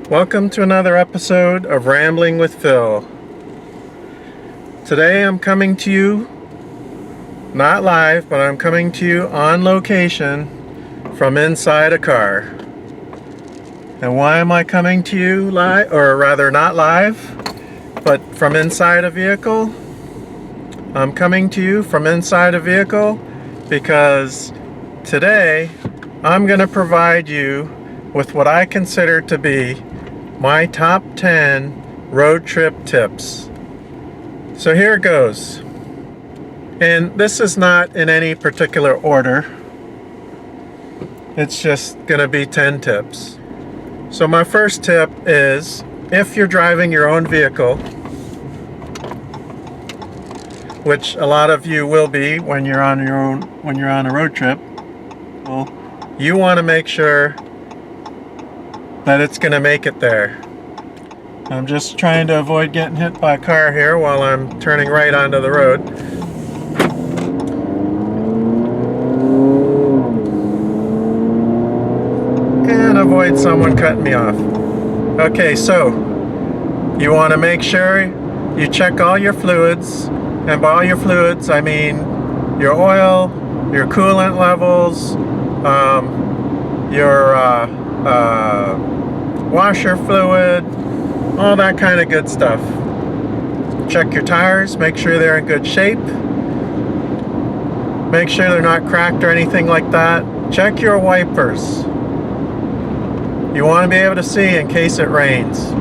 Welcome to another episode of Rambling with Phil. Today I'm coming to you, not live, but I'm coming to you on location from inside a car. And why am I coming to you live, or rather not live, but from inside a vehicle? I'm coming to you from inside a vehicle because today I'm going to provide you with what I consider to be my top 10 road trip tips. So here it goes. And this is not in any particular order. It's just going to be 10 tips. So my first tip is, if you're driving your own vehicle, which a lot of you will be when you're on a road trip, well, you want to make sure that it's going to make it there. I'm just trying to avoid getting hit by a car here while I'm turning right onto the road. And avoid someone cutting me off. Okay, so you want to make sure you check all your fluids, and by all your fluids I mean your oil, your coolant levels, your washer fluid, all that kind of good stuff. Check your tires, make sure they're in good shape, make sure they're not cracked or anything like that. Check your wipers. You want to be able to see in case it rains.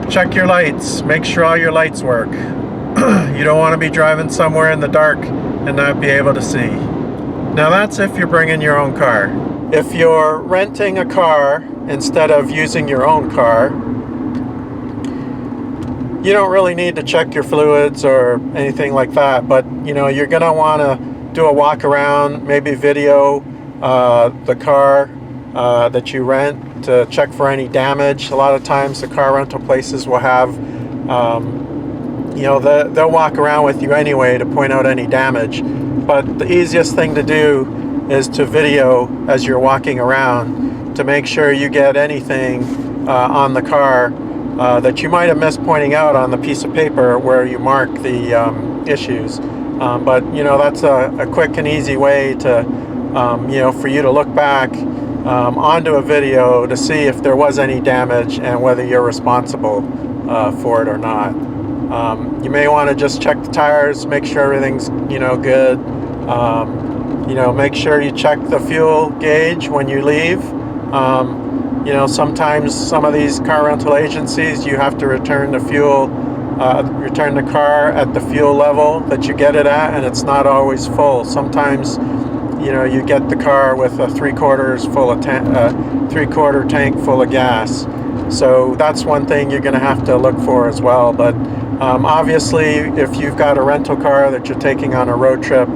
Check your lights, make sure all your lights work. You don't want to be driving somewhere in the dark and not be able to see. Now that's if you're bringing your own car. If you're renting a car instead of using your own car, you don't really need to check your fluids or anything like that, but you're going to want to do a walk around, maybe video the car that you rent to check for any damage. A lot of times the car rental places will have they'll walk around with you anyway to point out any damage, but the easiest thing to do is to video as you're walking around to make sure you get anything on the car that you might have missed pointing out on the piece of paper where you mark the issues. But that's a quick and easy way to for you to look back onto a video to see if there was any damage and whether you're responsible for it or not. You may want to just check the tires, make sure everything's good. Make sure you check the fuel gauge when you leave. Sometimes some of these car rental agencies, you have to return the car at the fuel level that you get it at, and it's not always full. Sometimes you get the car with a 3/4 tank full of gas. So that's one thing you're going to have to look for as well. But obviously, if you've got a rental car that you're taking on a road trip,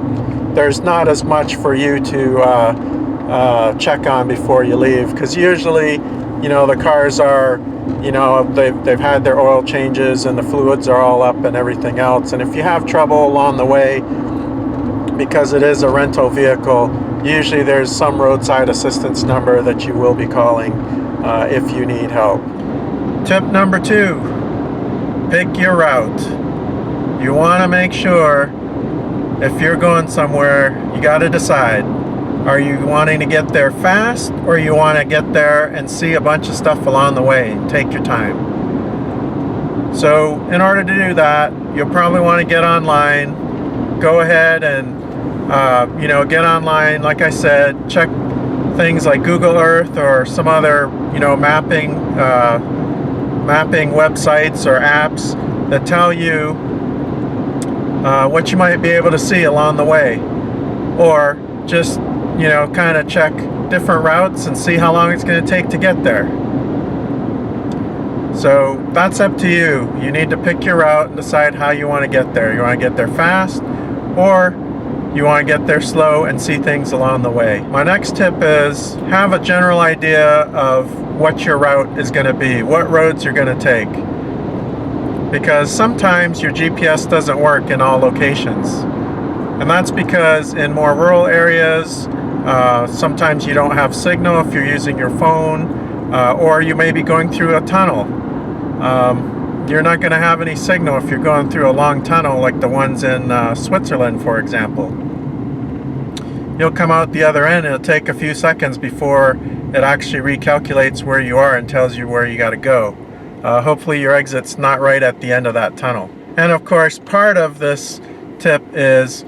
there's not as much for you to check on before you leave, because usually, the cars are, they've had their oil changes and the fluids are all up and everything else. And if you have trouble along the way, because it is a rental vehicle, usually there's some roadside assistance number that you will be calling if you need help. Tip number 2, pick your route. You want to make sure, if you're going somewhere, you got to decide, are you wanting to get there fast, or you want to get there and see a bunch of stuff along the way? Take your time. So in order to do that, you'll probably want to get online. Go ahead and get online, like I said, check things like Google Earth or some other mapping websites or apps that tell you what you might be able to see along the way, or just kind of check different routes and see how long it's going to take to get there. So that's up to you. You need to pick your route and decide how you want to get there. You want to get there fast, or you want to get there slow and see things along the way. My next tip is, have a general idea of what your route is going to be, what roads you're going to take. Because sometimes your GPS doesn't work in all locations. And that's because in more rural areas, Sometimes you don't have signal if you're using your phone, or you may be going through a tunnel. You're not going to have any signal if you're going through a long tunnel like the ones in Switzerland, for example. You'll come out the other end, and it'll take a few seconds before it actually recalculates where you are and tells you where you got to go. Hopefully your exit's not right at the end of that tunnel. And of course, part of this tip is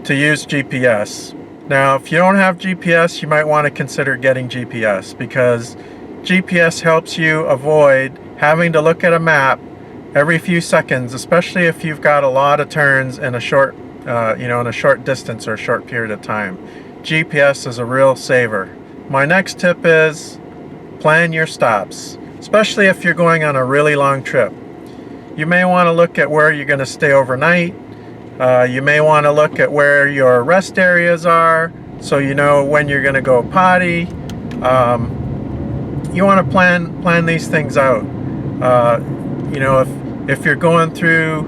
to use GPS. Now, if you don't have GPS, you might want to consider getting GPS, because GPS helps you avoid having to look at a map every few seconds, especially if you've got a lot of turns in a short, in a short distance or a short period of time. GPS is a real saver. My next tip is plan your stops, especially if you're going on a really long trip. You may want to look at where you're going to stay overnight. You may want to look at where your rest areas are, so you know when you're going to go potty. You want to plan these things out. If you're going through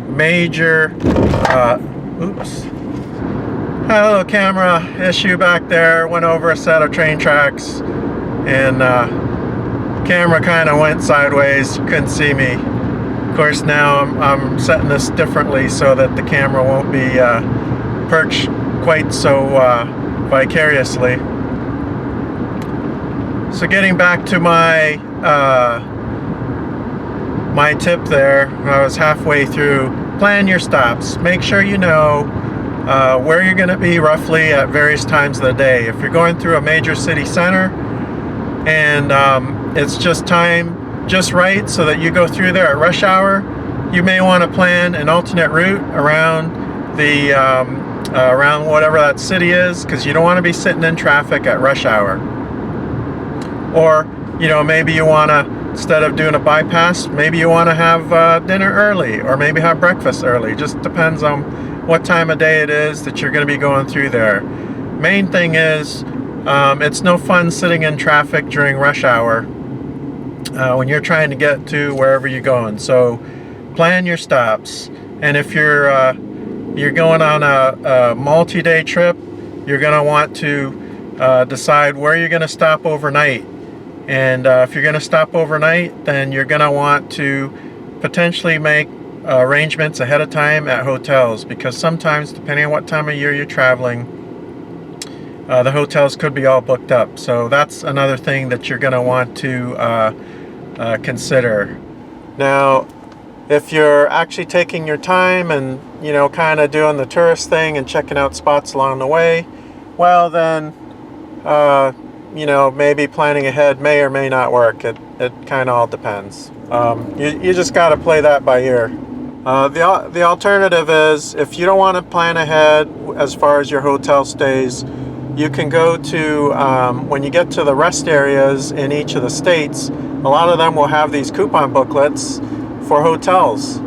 major, oops, had a little camera issue back there. Went over a set of train tracks, and camera kind of went sideways. Couldn't see me. Of course, now I'm setting this differently so that the camera won't be perched quite so vicariously. So getting back to my my tip there, I was halfway through. Plan your stops. Make sure you know where you're going to be roughly at various times of the day. If you're going through a major city center and it's just right so that you go through there at rush hour, you may want to plan an alternate route around the around whatever that city is, because you don't want to be sitting in traffic at rush hour. Or maybe you want to, instead of doing a bypass, maybe you want to have dinner early, or maybe have breakfast early. Just depends on what time of day it is that you're going to be going through there. Main thing is, it's no fun sitting in traffic during rush hour when you're trying to get to wherever you're going. So plan your stops. And if you're going on a multi-day trip, you're going to want to decide where you're going to stop overnight. And if you're going to stop overnight, then you're going to want to potentially make arrangements ahead of time at hotels, because sometimes, depending on what time of year you're traveling, the hotels could be all booked up. So that's another thing that you're going to want to consider. Now, if you're actually taking your time and kind of doing the tourist thing and checking out spots along the way, well then maybe planning ahead may or may not work. It kind of all depends. You just got to play that by ear. The alternative is, if you don't want to plan ahead as far as your hotel stays, you can go to, when you get to the rest areas in each of the states, a lot of them will have these coupon booklets for hotels.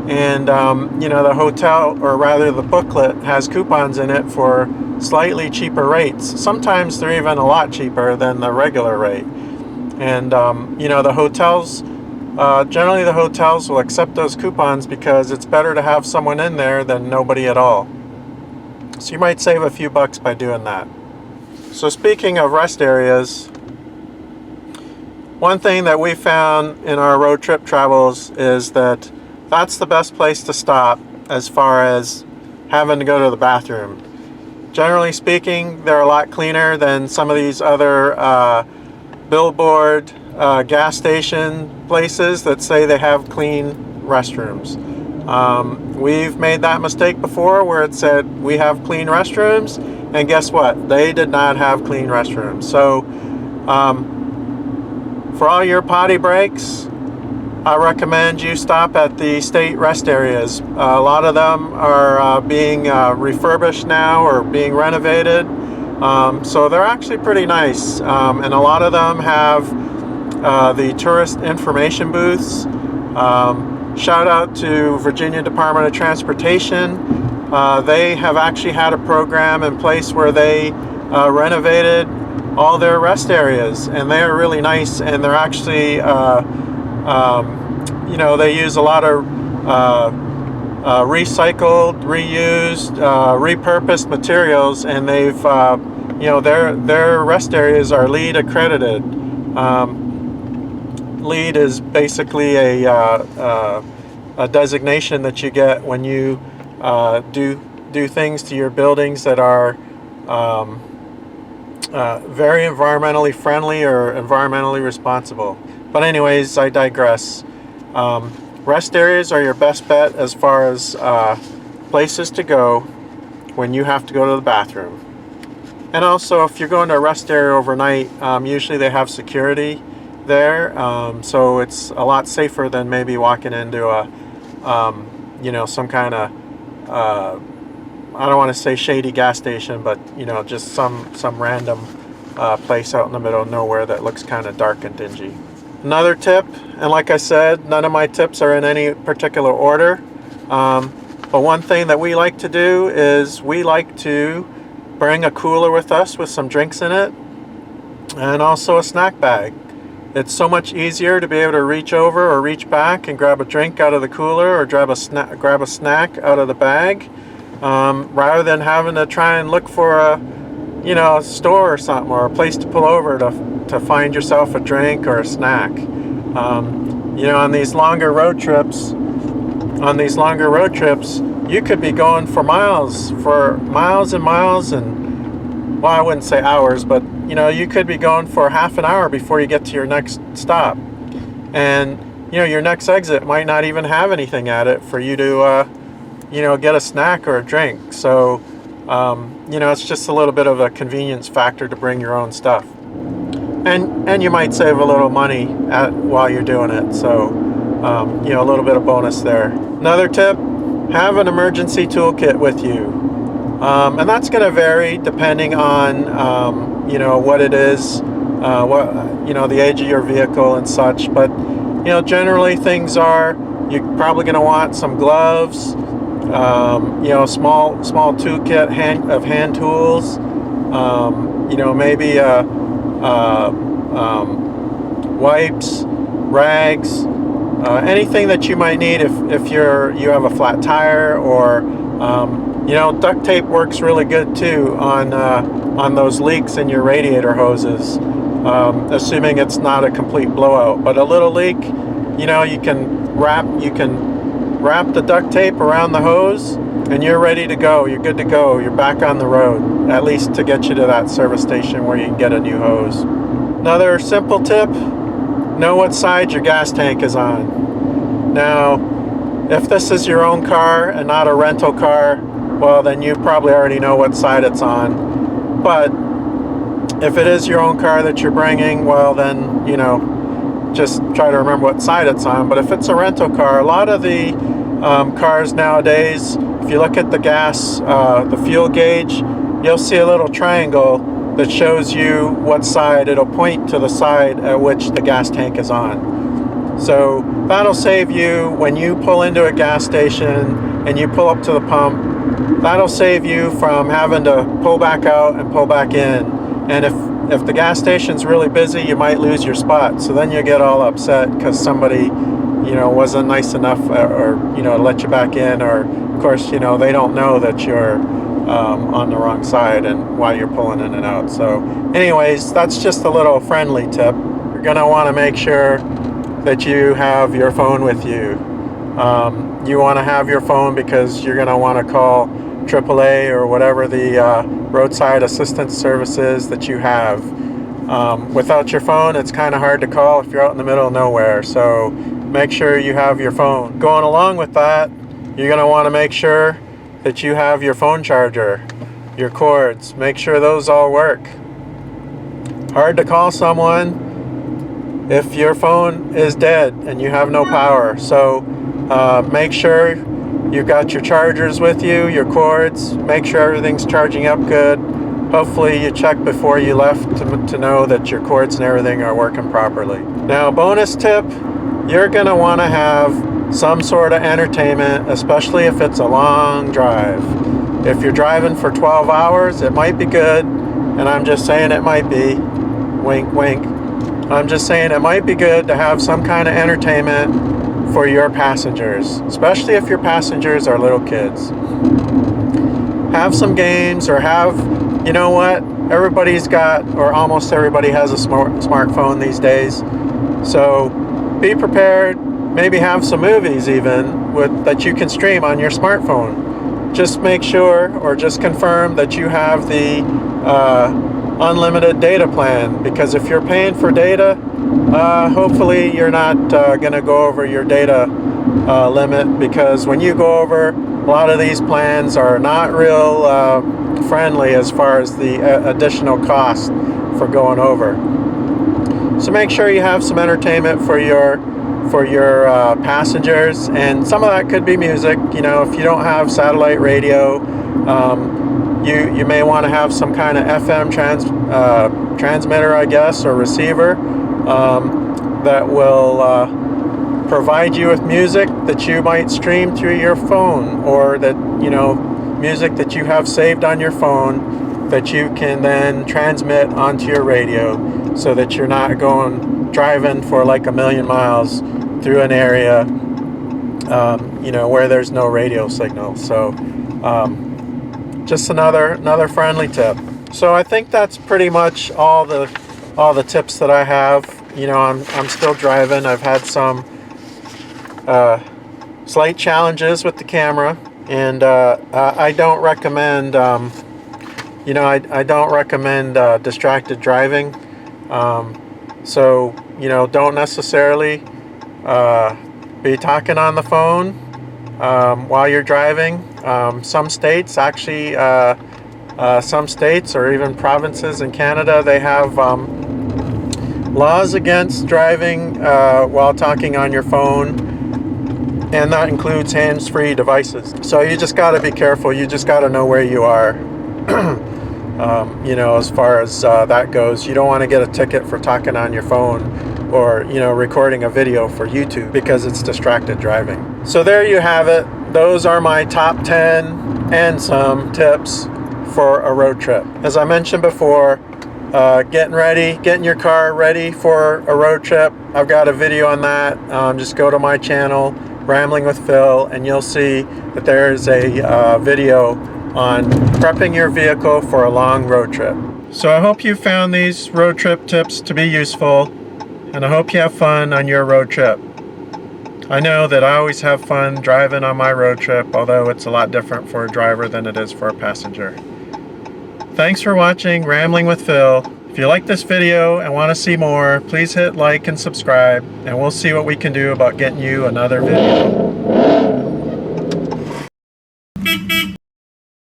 And, the hotel, or rather the booklet, has coupons in it for slightly cheaper rates. Sometimes they're even a lot cheaper than the regular rate. And, the hotels, generally the hotels will accept those coupons because it's better to have someone in there than nobody at all. So you might save a few bucks by doing that. So speaking of rest areas, one thing that we found in our road trip travels is that that's the best place to stop as far as having to go to the bathroom. Generally speaking, they're a lot cleaner than some of these other billboard gas station places that say they have clean restrooms. We've made that mistake before where it said we have clean restrooms, and guess what? They did not have clean restrooms. So for all your potty breaks, I recommend you stop at the state rest areas. A lot of them are being refurbished now or being renovated. So they're actually pretty nice. And a lot of them have the tourist information booths. Shout out to Virginia Department of Transportation. They have actually had a program in place where they renovated all their rest areas, and they are really nice, and they're actually they use a lot of recycled, reused, repurposed materials, and they've their rest areas are LEED accredited. LEED is basically a designation that you get when you do things to your buildings that are very environmentally friendly or environmentally responsible. But anyways, I digress. Rest areas are your best bet as far as places to go when you have to go to the bathroom. And also, if you're going to a rest area overnight, usually they have security there, so it's a lot safer than maybe walking into a some kind of I don't want to say shady gas station, but just some random place out in the middle of nowhere that looks kind of dark and dingy. Another tip, and like I said, none of my tips are in any particular order, but one thing that we like to do is we like to bring a cooler with us with some drinks in it, and also a snack bag. It's so much easier to be able to reach over or reach back and grab a drink out of the cooler or grab a snack out of the bag, rather than having to try and look for a store or something, or a place to pull over to find yourself a drink or a snack. On these longer road trips, you could be going for miles and miles, and well, I wouldn't say hours, but you could be going for half an hour before you get to your next stop, and your next exit might not even have anything at it for you to get a snack or a drink. So it's just a little bit of a convenience factor to bring your own stuff, and you might save a little money while you're doing it. So a little bit of bonus there. Another tip: have an emergency toolkit with you, and that's going to vary depending on what it is, the age of your vehicle and such. But generally things are, you're probably going to want some gloves, small toolkit of hand tools, maybe wipes, rags, anything that you might need if you have a flat tire, or duct tape works really good too on those leaks in your radiator hoses, assuming it's not a complete blowout. But a little leak, you can wrap the duct tape around the hose, and you're ready to go. You're good to go. You're back on the road, at least to get you to that service station where you can get a new hose. Another simple tip: know what side your gas tank is on. Now, if this is your own car and not a rental car, well, then you probably already know what side it's on. But if it is your own car that you're bringing, well, then just try to remember what side it's on. But if it's a rental car, a lot of the cars nowadays, if you look at the gas, the fuel gauge, you'll see a little triangle that shows you what side. It'll point to the side at which the gas tank is on. So that'll save you when you pull into a gas station and you pull up to the pump. That'll save you from having to pull back out and pull back in. And if the gas station's really busy, you might lose your spot. So then you get all upset because somebody wasn't nice enough or to let you back in, or of course they don't know that you're on the wrong side and why you're pulling in and out. So anyways, that's just a little friendly tip. You're going to want to make sure that you have your phone with you. You want to have your phone because you're going to want to call AAA or whatever the roadside assistance service is that you have. Without your phone, it's kind of hard to call if you're out in the middle of nowhere. So make sure you have your phone. Going along with that, you're going to want to make sure that you have your phone charger, your cords. Make sure those all work. Hard to call someone if your phone is dead and you have no power. So make sure you've got your chargers with you, your cords. Make sure everything's charging up good. Hopefully you checked before you left to know that your cords and everything are working properly. Now, bonus tip, you're going to want to have some sort of entertainment, especially if it's a long drive. If you're driving for 12 hours, it might be good, and I'm just saying it might be. Wink, wink. I'm just saying it might be good to have some kind of entertainment for your passengers, especially if your passengers are little kids. Have some games, or have, everybody's got, or almost everybody has a smartphone these days. So be prepared. Maybe have some movies even that you can stream on your smartphone. Just make sure, or just confirm that you have the unlimited data plan, because if you're paying for data, hopefully you're not going to go over your data limit, because when you go over, a lot of these plans are not real friendly as far as the additional cost for going over. So make sure you have some entertainment for your passengers, and some of that could be music. You know, if you don't have satellite radio, you may want to have some kind of FM transmitter, I guess, or receiver that will provide you with music that you might stream through your phone, or that, you know, music that you have saved on your phone that you can then transmit onto your radio, so that you're not driving for like 1,000,000 miles through an area, you know, where there's no radio signal. So just another friendly tip. So I think that's pretty much all the tips that I have. You know, I'm still driving. I've had some slight challenges with the camera, and I don't recommend you know, I don't recommend distracted driving. So, you know, don't necessarily be talking on the phone while you're driving. Some states actually, some states or even provinces in Canada, they have laws against driving while talking on your phone, and that includes hands-free devices. So you just got to be careful. You just got to know where you are. You know, as far as that goes, you don't want to get a ticket for talking on your phone, or, you know, recording a video for YouTube, because it's distracted driving. So there you have it. Those are my top 10 and some tips for a road trip. As I mentioned before, getting your car ready for a road trip, I've got a video on that. Just go to my channel, Rambling with Phil, and you'll see that there's a video on prepping your vehicle for a long road trip. So I hope you found these road trip tips to be useful, and I hope you have fun on your road trip. I know that I always have fun driving on my road trip, although it's a lot different for a driver than it is for a passenger. Thanks for watching Rambling with Phil. If you like this video and want to see more, please hit like and subscribe, and we'll see what we can do about getting you another video.